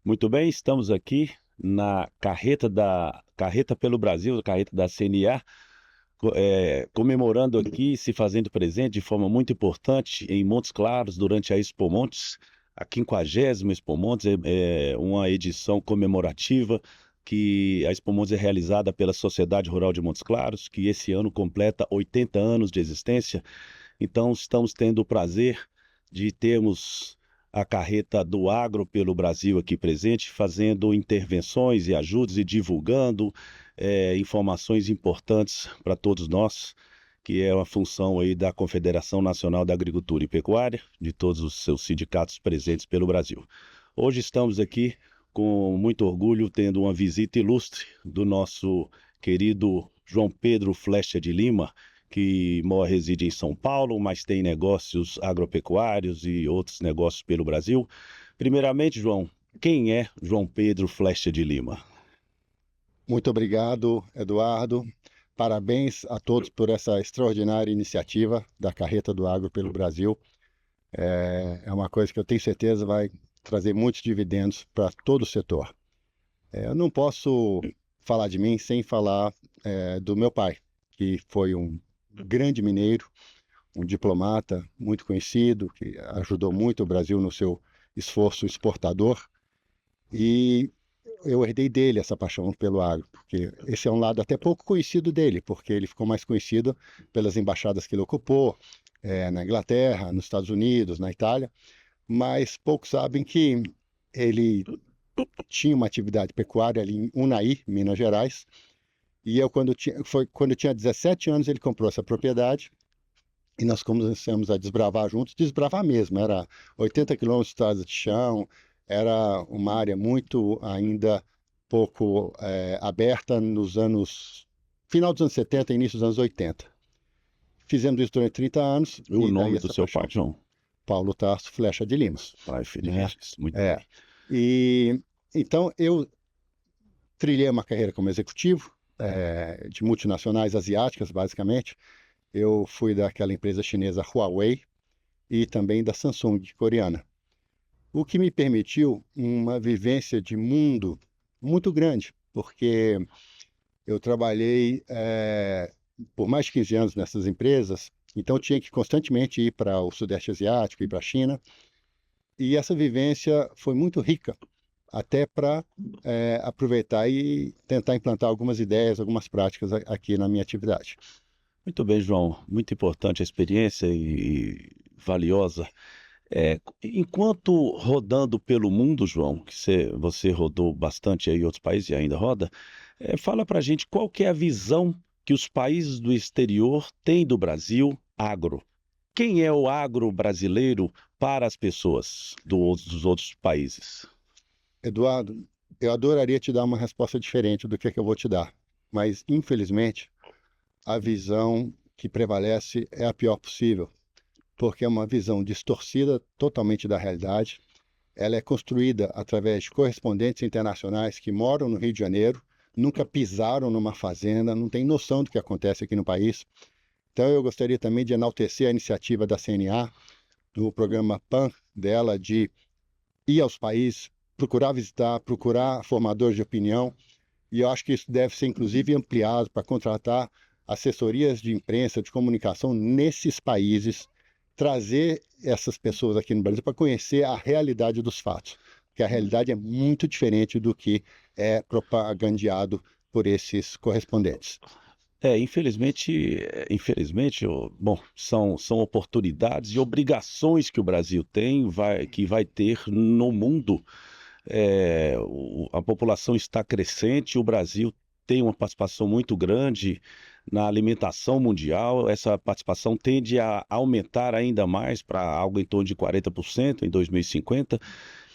Muito bem, estamos aqui na Carreta pelo Brasil, carreta da CNA, comemorando aqui, se fazendo presente de forma muito importante em Montes Claros durante a Expo Montes, a 50ª Expo Montes, é uma edição comemorativa que a Expo Montes é realizada pela Sociedade Rural de Montes Claros, que esse ano completa 80 anos de existência. Então, estamos tendo o prazer de termos a carreta do agro pelo Brasil aqui presente, fazendo intervenções e ajudas e divulgando informações importantes para todos nós, que é uma função aí da Confederação Nacional da Agricultura e Pecuária, de todos os seus sindicatos presentes pelo Brasil. Hoje estamos aqui com muito orgulho, tendo uma visita ilustre do nosso querido João Pedro Flecha de Lima, que reside em São Paulo, mas tem negócios agropecuários e outros negócios pelo Brasil. Primeiramente, João, quem é João Pedro Flecha de Lima? Muito obrigado, Eduardo. Parabéns a todos por essa extraordinária iniciativa da Carreta do Agro pelo Brasil. É uma coisa que eu tenho certeza vai trazer muitos dividendos para todo o setor. Eu não posso falar de mim sem falar do meu pai, que foi um grande mineiro, um diplomata muito conhecido, que ajudou muito o Brasil no seu esforço exportador. E eu herdei dele essa paixão pelo agro, porque esse é um lado até pouco conhecido dele, porque ele ficou mais conhecido pelas embaixadas que ele ocupou, na Inglaterra, nos Estados Unidos, na Itália, mas poucos sabem que ele tinha uma atividade pecuária ali em Unai, Minas Gerais, e quando eu tinha 17 anos ele comprou essa propriedade, e nós começamos a desbravar juntos, desbravar mesmo, era 80 quilômetros de estrada de chão, era uma área muito ainda pouco aberta nos anos, final dos anos 70, início dos anos 80. Fizemos isso durante 30 anos, E o e daí nome do essa seu pai, paixão. João? Paulo Tarso Flecha de Lima. Pai Né? Feliz, muito É. bem. E então eu trilhei uma carreira como executivo de multinacionais asiáticas, basicamente. Eu fui daquela empresa chinesa Huawei e também da Samsung coreana, o que me permitiu uma vivência de mundo muito grande, porque eu trabalhei por mais de 15 anos nessas empresas, então eu tinha que constantemente ir para o Sudeste Asiático, ir para a China, e essa vivência foi muito rica, até para aproveitar e tentar implantar algumas ideias, algumas práticas aqui na minha atividade. Muito bem, João. Muito importante a experiência e valiosa. Enquanto rodando pelo mundo, João, que você rodou bastante aí em outros países e ainda roda, fala pra gente qual que é a visão que os países do exterior têm do Brasil agro. Quem é o agro brasileiro para as pessoas dos outros países? Eduardo, eu adoraria te dar uma resposta diferente do que eu vou te dar, mas infelizmente a visão que prevalece é a pior possível, porque é uma visão distorcida totalmente da realidade. Ela é construída através de correspondentes internacionais que moram no Rio de Janeiro, nunca pisaram numa fazenda, não têm noção do que acontece aqui no país. Então eu gostaria também de enaltecer a iniciativa da CNA, no programa PAN dela, de ir aos países, procurar visitar, procurar formadores de opinião, e eu acho que isso deve ser inclusive ampliado para contratar assessorias de imprensa, de comunicação nesses países, trazer essas pessoas aqui no Brasil para conhecer a realidade dos fatos, porque a realidade é muito diferente do que é propagandeado por esses correspondentes. Bom, são oportunidades e obrigações que o Brasil tem, que vai ter no mundo. A população está crescente, o Brasil tem uma participação muito grande na alimentação mundial. Essa participação tende a aumentar ainda mais para algo em torno de 40% em 2050.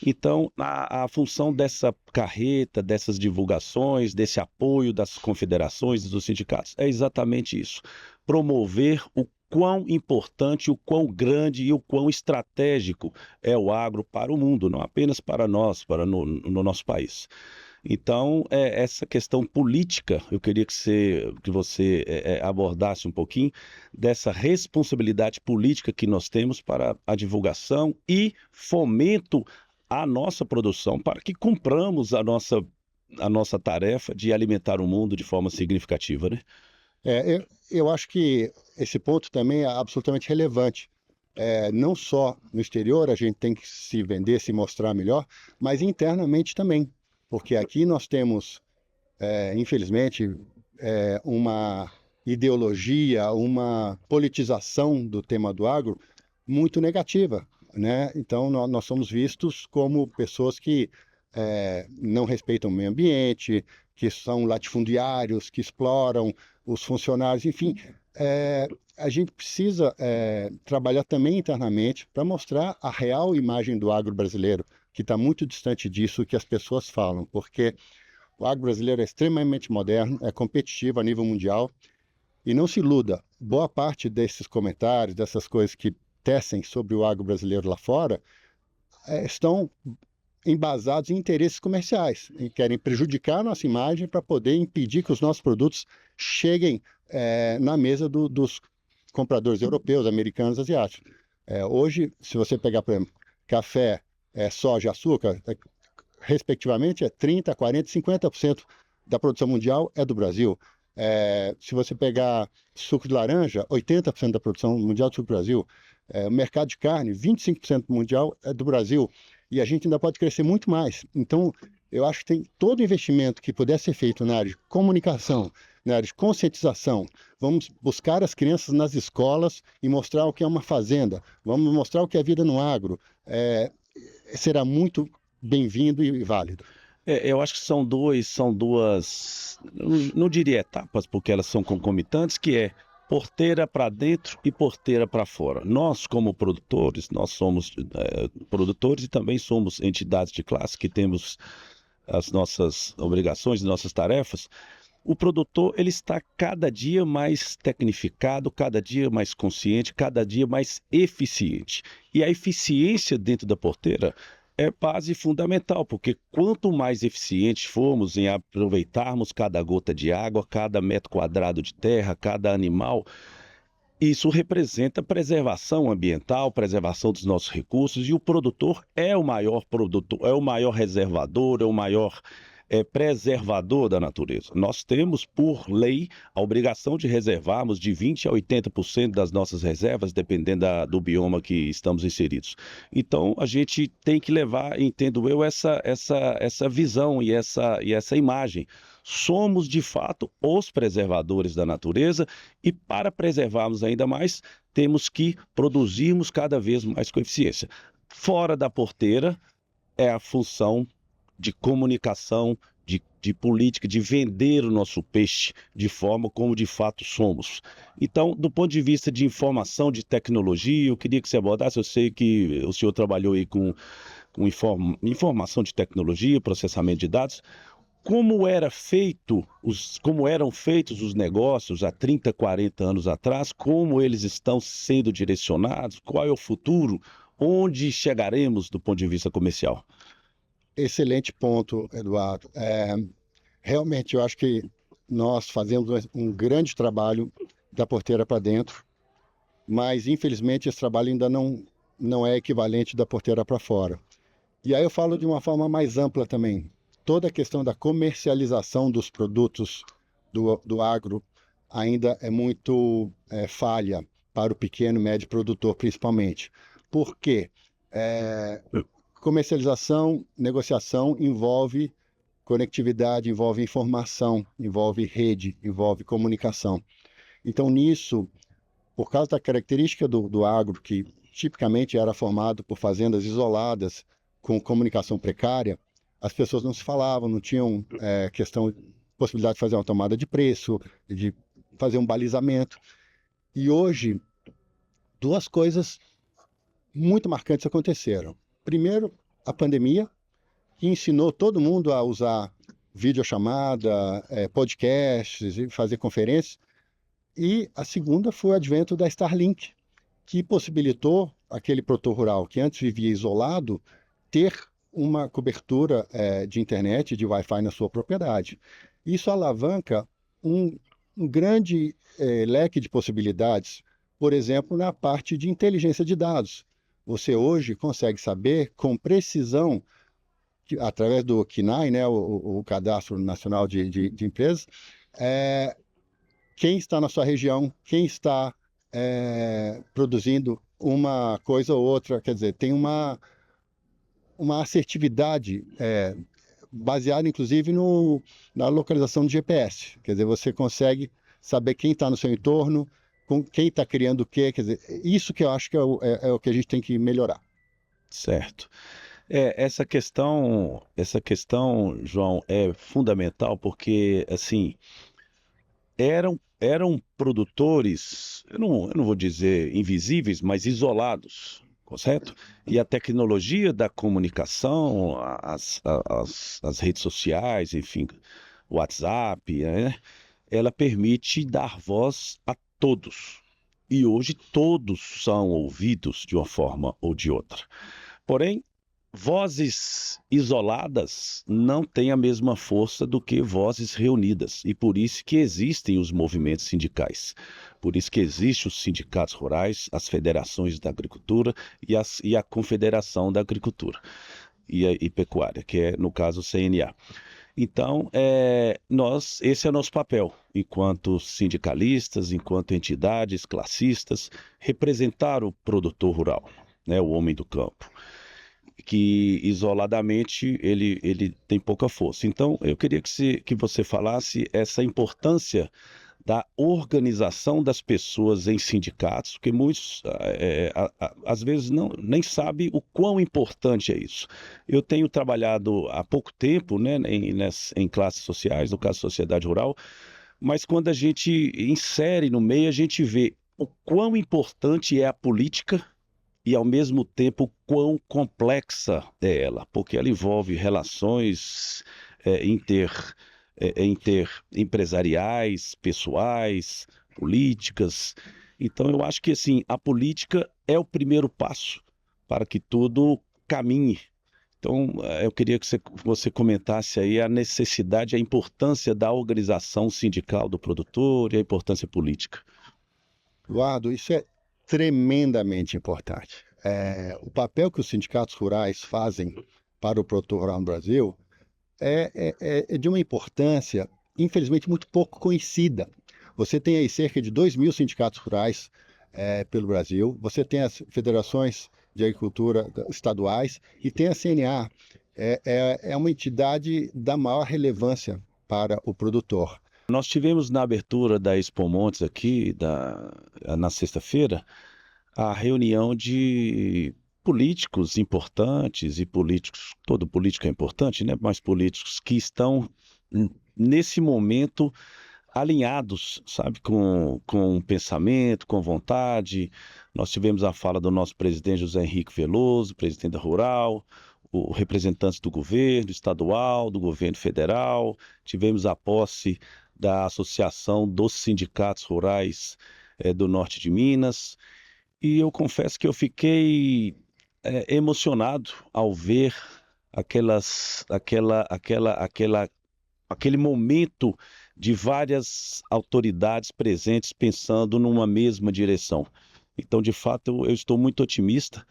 Então, a função dessa carreta, dessas divulgações, desse apoio das confederações e dos sindicatos é exatamente isso: promover o quão importante, o quão grande e o quão estratégico é o agro para o mundo, não apenas para nós, no nosso país. Então, essa questão política, eu queria que você abordasse um pouquinho dessa responsabilidade política que nós temos para a divulgação e fomento a nossa produção para que cumpramos a nossa tarefa de alimentar o mundo de forma significativa, né? Eu acho que esse ponto também é absolutamente relevante. Não só no exterior a gente tem que se vender, se mostrar melhor, mas internamente também. Porque aqui nós temos, infelizmente, uma ideologia, uma politização do tema do agro muito negativa, né? Então, nós somos vistos como pessoas que não respeitam o meio ambiente, que são latifundiários, que exploram os funcionários, enfim. A gente precisa trabalhar também internamente para mostrar a real imagem do agro brasileiro, que está muito distante disso que as pessoas falam, porque o agro brasileiro é extremamente moderno, é competitivo a nível mundial, e não se iluda, boa parte desses comentários, dessas coisas que tecem sobre o agro brasileiro lá fora, estão embasados em interesses comerciais, e querem prejudicar a nossa imagem para poder impedir que os nossos produtos cheguem na mesa dos compradores europeus, americanos, asiáticos. Hoje, se você pegar, por exemplo, café, soja, açúcar, respectivamente, 30%, 40%, 50% da produção mundial é do Brasil. Se você pegar suco de laranja, 80% da produção mundial é do suco do Brasil. O mercado de carne, 25% mundial é do Brasil. E a gente ainda pode crescer muito mais. Então, eu acho que tem todo investimento que puder ser feito na área de comunicação, na área de conscientização. Vamos buscar as crianças nas escolas e mostrar o que é uma fazenda. Vamos mostrar o que é vida no agro. Será muito bem-vindo e válido. Eu acho que são duas, não diria etapas, porque elas são concomitantes, que é porteira para dentro e porteira para fora. Nós, como produtores, nós somos produtores e também somos entidades de classe que temos as nossas obrigações, nossas tarefas. O produtor, ele está cada dia mais tecnificado, cada dia mais consciente, cada dia mais eficiente. E a eficiência dentro da porteira é base fundamental, porque quanto mais eficientes formos em aproveitarmos cada gota de água, cada metro quadrado de terra, cada animal, isso representa preservação ambiental, preservação dos nossos recursos, e o produtor é o maior produtor, é o maior reservador, é o maior preservador da natureza. Nós temos, por lei, a obrigação de reservarmos de 20% a 80% das nossas reservas, dependendo do bioma que estamos inseridos. Então, a gente tem que levar, entendo eu, essa visão e essa imagem. Somos, de fato, os preservadores da natureza e, para preservarmos ainda mais, temos que produzirmos cada vez mais com eficiência. Fora da porteira é a função de comunicação, de política, de vender o nosso peixe de forma como de fato somos. Então, do ponto de vista de informação, de tecnologia, eu queria que você abordasse, eu sei que o senhor trabalhou aí com informação de tecnologia, processamento de dados. Como eram feitos os negócios há 30, 40 anos atrás, como eles estão sendo direcionados, qual é o futuro, onde chegaremos do ponto de vista comercial? Excelente ponto, Eduardo. Realmente, eu acho que nós fazemos um grande trabalho da porteira para dentro, mas, infelizmente, esse trabalho ainda não é equivalente da porteira para fora. E aí eu falo de uma forma mais ampla também. Toda a questão da comercialização dos produtos do agro ainda é muito falha para o pequeno e médio produtor, principalmente. Por quê? Comercialização, negociação envolve conectividade, envolve informação, envolve rede, envolve comunicação. Então, nisso, por causa da característica do agro, que tipicamente era formado por fazendas isoladas, com comunicação precária, as pessoas não se falavam, não tinham possibilidade de fazer uma tomada de preço, de fazer um balizamento. E hoje, duas coisas muito marcantes aconteceram. Primeiro, a pandemia, que ensinou todo mundo a usar videochamada, podcasts e fazer conferências. E a segunda foi o advento da Starlink, que possibilitou aquele produtor rural que antes vivia isolado ter uma cobertura de internet, de Wi-Fi na sua propriedade. Isso alavanca um grande leque de possibilidades, por exemplo, na parte de inteligência de dados. você hoje consegue saber com precisão, através do CNAE, né, o Cadastro Nacional de Empresas, quem está na sua região, quem está produzindo uma coisa ou outra. Quer dizer, tem uma assertividade baseada, inclusive, na localização do GPS. Quer dizer, você consegue saber quem está no seu entorno, com quem está criando o quê. Quer dizer, isso que eu acho que é o que a gente tem que melhorar. Certo. Essa questão, João, é fundamental porque, assim, eram produtores, eu não vou dizer invisíveis, mas isolados, correto? E a tecnologia da comunicação, as redes sociais, enfim, o WhatsApp, né? Ela permite dar voz a todos. E hoje todos são ouvidos de uma forma ou de outra. Porém, vozes isoladas não têm a mesma força do que vozes reunidas, e por isso que existem os movimentos sindicais. Por isso que existem os sindicatos rurais, as federações da agricultura e a Confederação da Agricultura e Pecuária, que é, no caso, o CNA. Então, esse é o nosso papel, enquanto sindicalistas, enquanto entidades classistas, representar o produtor rural, né, o homem do campo, que isoladamente ele tem pouca força. Então, eu queria que você falasse essa importância da organização das pessoas em sindicatos, porque muitos, às vezes, nem sabem o quão importante é isso. Eu tenho trabalhado há pouco tempo, né, em classes sociais, no caso, sociedade rural, mas quando a gente insere no meio, a gente vê o quão importante é a política e, ao mesmo tempo, quão complexa é ela, porque ela envolve relações interempresariais, pessoais, políticas. Então, eu acho que, assim, a política é o primeiro passo para que tudo caminhe. Então, eu queria que você comentasse aí a necessidade, a importância da organização sindical do produtor e a importância política. Eduardo, isso é tremendamente importante. O papel que os sindicatos rurais fazem para o produtor rural no Brasil é de uma importância, infelizmente, muito pouco conhecida. Você tem aí cerca de 2.000 sindicatos rurais pelo Brasil, você tem as federações de agricultura estaduais e tem a CNA. É uma entidade da maior relevância para o produtor. Nós tivemos na abertura da Expo Montes aqui, na sexta-feira, a reunião de políticos importantes e políticos, todo político é importante, né? Mas políticos que estão, nesse momento, alinhados, sabe, com um pensamento, com vontade. Nós tivemos a fala do nosso presidente José Henrique Veloso, presidente da Rural, o representantes do governo estadual, do governo federal, tivemos a posse da Associação dos Sindicatos Rurais do Norte de Minas, e eu confesso que eu fiquei emocionado ao ver aquele momento de várias autoridades presentes pensando numa mesma direção. Então, de fato, eu estou muito otimista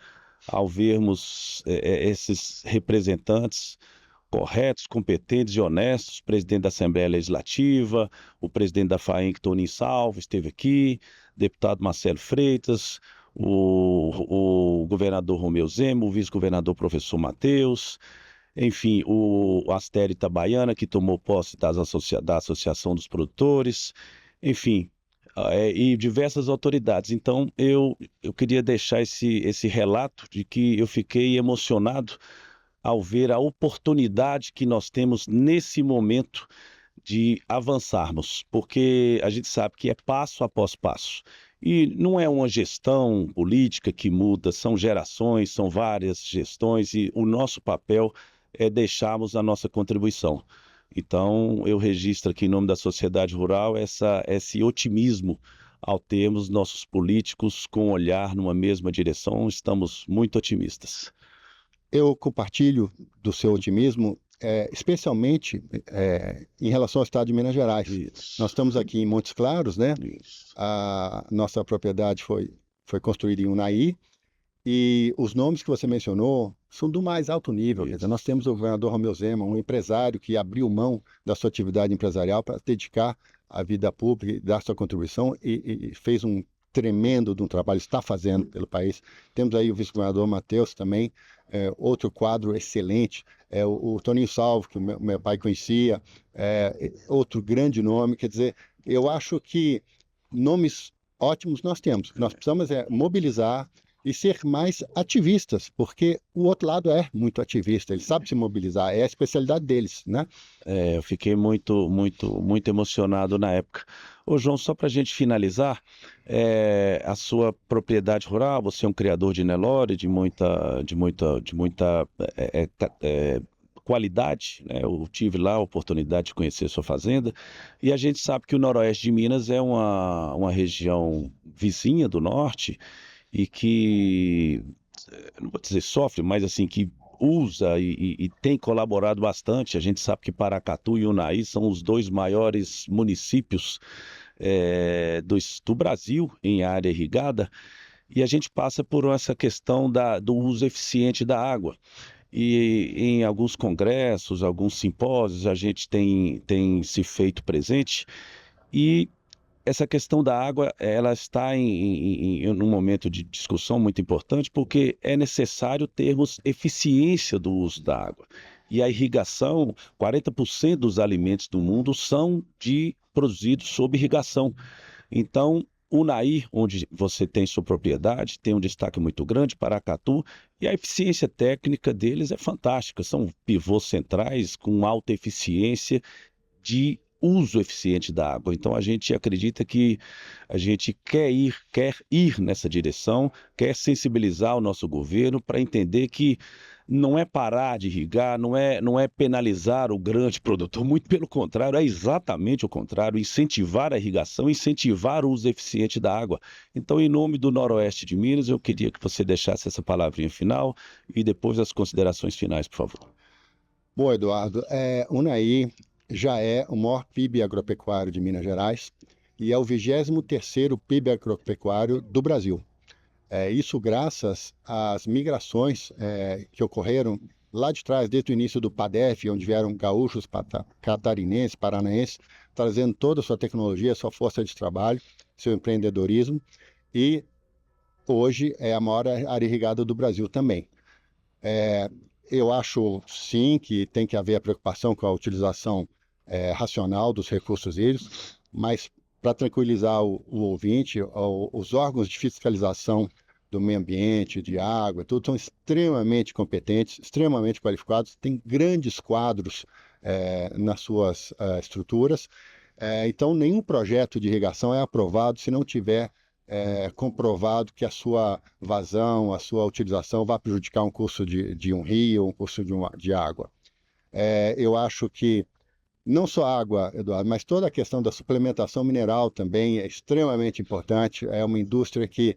ao vermos esses representantes corretos, competentes e honestos, o presidente da Assembleia Legislativa, o presidente da FAENC, Toninho Salvo, esteve aqui, deputado Marcelo Freitas, o governador Romeu Zema, o vice-governador professor Matheus, enfim, o Astério Itabaiana, que tomou posse da Associação dos Produtores, enfim, e diversas autoridades. Então, eu queria deixar esse relato de que eu fiquei emocionado ao ver a oportunidade que nós temos nesse momento de avançarmos, porque a gente sabe que é passo após passo. E não é uma gestão política que muda, são gerações, são várias gestões, e o nosso papel é deixarmos a nossa contribuição. Então, eu registro aqui em nome da sociedade rural esse otimismo ao termos nossos políticos com um olhar numa mesma direção. Estamos muito otimistas. Eu compartilho do seu otimismo, especialmente em relação ao estado de Minas Gerais. Isso. Nós estamos aqui em Montes Claros, né? Isso. A nossa propriedade foi construída em Unai, E os nomes que você mencionou são do mais alto nível. Quer dizer, nós temos o governador Romeu Zema, um empresário que abriu mão da sua atividade empresarial para dedicar à vida pública e dar sua contribuição e fez um tremendo de um trabalho, está fazendo pelo país. Temos aí o vice-governador Matheus também, outro quadro excelente, o Toninho Salvo, que o meu pai conhecia, outro grande nome. Quer dizer, eu acho que nomes ótimos nós temos. Nós precisamos mobilizar e ser mais ativistas, porque o outro lado é muito ativista, ele sabe se mobilizar, é a especialidade deles, né? Eu fiquei muito emocionado na época. Ô, João, só para a gente finalizar, a sua propriedade rural, você é um criador de Nelore de muita qualidade, né? Eu tive lá a oportunidade de conhecer a sua fazenda, e a gente sabe que o noroeste de Minas é uma região vizinha do norte, e que, não vou dizer sofre, mas assim, que usa e tem colaborado bastante. A gente sabe que Paracatu e Unai são os dois maiores municípios do Brasil em área irrigada, e a gente passa por essa questão do uso eficiente da água. E em alguns congressos, alguns simpósios, a gente tem se feito presente, e essa questão da água, ela está num momento de discussão muito importante, porque é necessário termos eficiência do uso da água. E a irrigação, 40% dos alimentos do mundo são produzidos sob irrigação. Então, Unai, onde você tem sua propriedade, tem um destaque muito grande, Paracatu, e a eficiência técnica deles é fantástica. São pivôs centrais com alta eficiência de uso eficiente da água. Então a gente acredita que a gente quer ir nessa direção, quer sensibilizar o nosso governo para entender que não é parar de irrigar, não é penalizar o grande produtor, muito pelo contrário, é exatamente o contrário, incentivar a irrigação, incentivar o uso eficiente da água. Então, em nome do Noroeste de Minas, eu queria que você deixasse essa palavrinha final e depois as considerações finais, por favor. Bom, Eduardo, Unai já é o maior PIB agropecuário de Minas Gerais e é o 23º PIB agropecuário do Brasil. Isso graças às migrações que ocorreram lá de trás, desde o início do PADEF, onde vieram gaúchos, catarinenses, paranaenses, trazendo toda a sua tecnologia, sua força de trabalho, seu empreendedorismo, e hoje é a maior área irrigada do Brasil também. Eu acho, sim, que tem que haver a preocupação com a utilização racional dos recursos hídricos, mas para tranquilizar o ouvinte, os órgãos de fiscalização do meio ambiente, de água, tudo são extremamente competentes, extremamente qualificados, têm grandes quadros nas suas estruturas. Então, nenhum projeto de irrigação é aprovado se não tiver comprovado que a sua vazão, a sua utilização vai prejudicar um curso de um rio, um curso de água. Eu acho que não só a água, Eduardo, mas toda a questão da suplementação mineral também é extremamente importante. É uma indústria que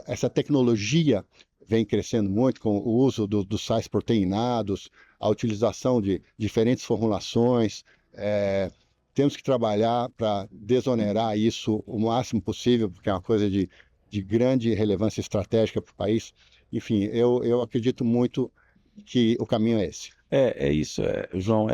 essa tecnologia vem crescendo muito com o uso dos sais proteinados, a utilização de diferentes formulações. Temos que trabalhar para desonerar isso o máximo possível, porque é uma coisa de grande relevância estratégica para o país. Enfim, eu acredito muito que o caminho é esse. É isso, João.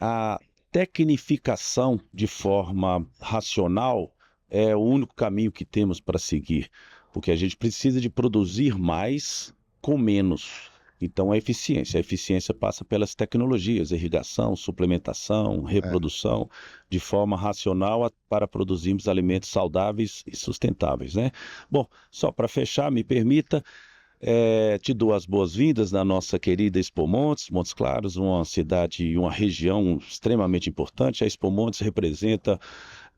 A tecnificação de forma racional é o único caminho que temos para seguir, porque a gente precisa de produzir mais com menos. Então, a eficiência passa pelas tecnologias, irrigação, suplementação, reprodução, de forma racional para produzirmos alimentos saudáveis e sustentáveis, né? Bom, só para fechar, me permita, te dou as boas-vindas na nossa querida Expo Montes, Montes Claros, uma cidade e uma região extremamente importante. A Expo Montes representa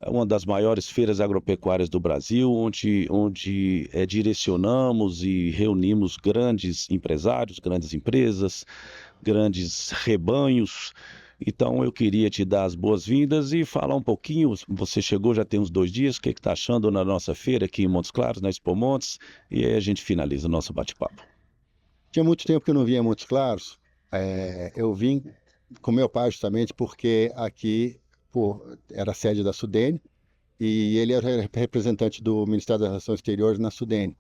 uma das maiores feiras agropecuárias do Brasil, onde direcionamos e reunimos grandes empresários, grandes empresas, grandes rebanhos. Então eu queria te dar as boas-vindas e falar um pouquinho. Você chegou já tem uns 2 dias, o que está achando na nossa feira aqui em Montes Claros, na Expo Montes, e aí a gente finaliza o nosso bate-papo. Tinha muito tempo que eu não vinha Montes Claros. Eu vim com meu pai justamente porque aqui era a sede da Sudene e ele era representante do Ministério das Relações Exteriores na Sudene.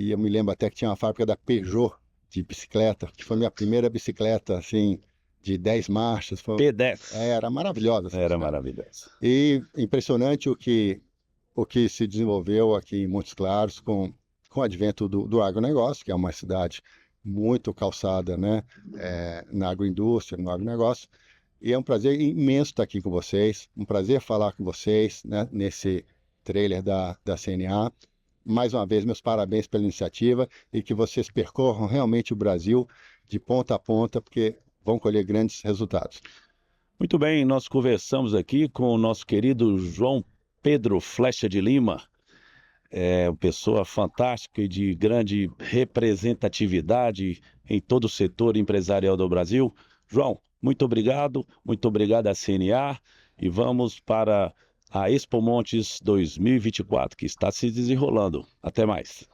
e eu me lembro até que tinha uma fábrica da Peugeot de bicicleta, que foi minha primeira bicicleta, assim, de 10 marchas. P10. Era maravilhosa essa Era bicicleta. maravilhoso. E impressionante o que se desenvolveu aqui em Montes Claros com o advento do agronegócio, que é uma cidade muito calçada, né, na agroindústria, no agronegócio. E é um prazer imenso estar aqui com vocês, um prazer falar com vocês, né, nesse trailer da CNA. Mais uma vez, meus parabéns pela iniciativa e que vocês percorram realmente o Brasil de ponta a ponta, porque vão colher grandes resultados. Muito bem, nós conversamos aqui com o nosso querido João Pedro Flecha de Lima, uma pessoa fantástica e de grande representatividade em todo o setor empresarial do Brasil. João, muito obrigado à CNA e vamos para a Expo Montes 2024, que está se desenrolando. Até mais.